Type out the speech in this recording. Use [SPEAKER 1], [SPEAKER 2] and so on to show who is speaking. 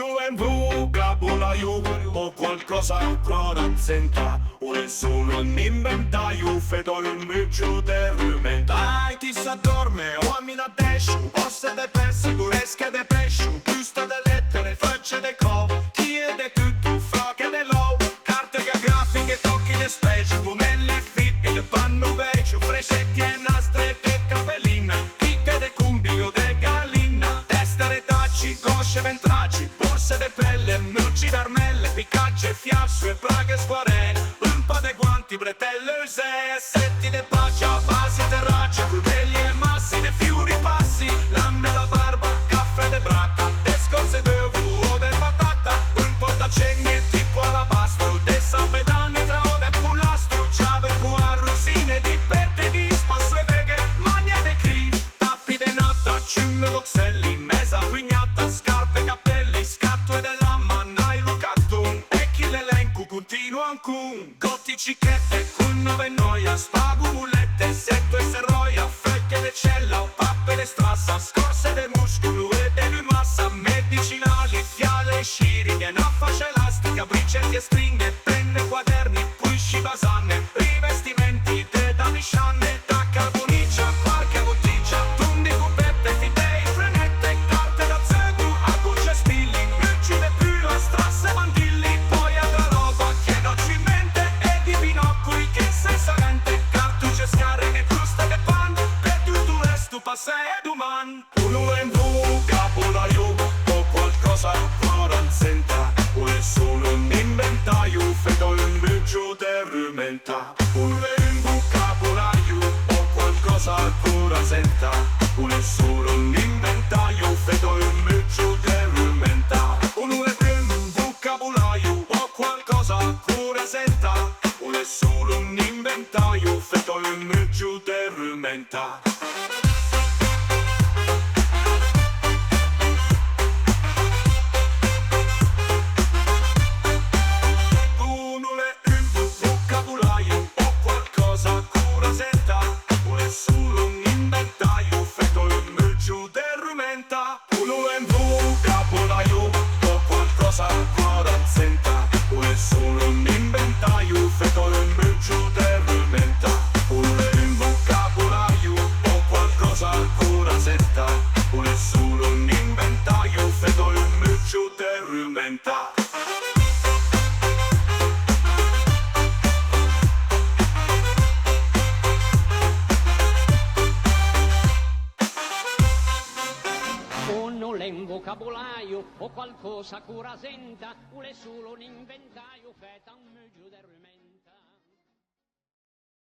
[SPEAKER 1] nuovo vocabolario o qualcosa che non senta. Ora sono un inventario, vedo il mio giudiramento. Ai ti s'addorme, uomini a descio, poste de persi, buresche de pescio, giusto de lettere, facce de cove, chiede tutto, frocche de low, carte grafiche, tocchi de specie, fumelli fitti, de panno vecchio, frescetti e nastri de capellina, chicche de cumbio de gallina, testa de tacci, cosce ventracci, borse de pelle, merci d'armelle, piccacce, fiasso e braghe squarelle, un po' de guanti, bretelle, setti de pacia, basi de raccia, coltelli e massi, de fiori passi, lamme la barba, caffè de bracca, de scorze de uvo de patata, un po' da cenni tipo alabastro, de sapedani tra ode e pulastro, ciave rosine di pette di spasso e veghe, magna de cri, tappi de natta, ciume loxelli, mesa guignata, scarpe, cappelli, scatto e de lama, nailo cartoon, e chi l'elenco continua ancun, gotti cicchette, con nove noia, spago mulette, setto e serroia, frecche de cella, pappe de strassa, scorse de muscolo e de massa, medicinali, fiale e sciri, e una fascia elastica, bricetti e stringhe, penne, quaderni, pusci basanne, rivestimenti, de daniscianne, da carboniccia, qualche bottiglia, tondi, cupette, fidei, frenette, carte da zebru, agucce, spilli, merci de pula, strasse, mandilli, poi alla roba che non ci mente, e di binocoli che senza rente, cartucce, scarre e fruste de pan, per tutto il resto passa ed uman. Uno è in vocabolario o qualcosa che non senta, o è solo un inventario, vedo il mio giudiramento. Uno è in vocabolario o qualcosa che non senta, o è solo un inventario, vedo il mio giudiramento. Uno è in vocabolario o qualcosa che non senta, o è solo un inventario, vedo il mio giudiramento. Uno è in vocabolario o qualcosa che non senta, o è solo un inventario, vedo il mio giudiramento. Uno è in vocabolario o qualcosa che non senta, o è solo un inventario, vedo il mio giudiramento.
[SPEAKER 2] Un vocabolaio o qualcosa che rasenta, un è solo un inventario.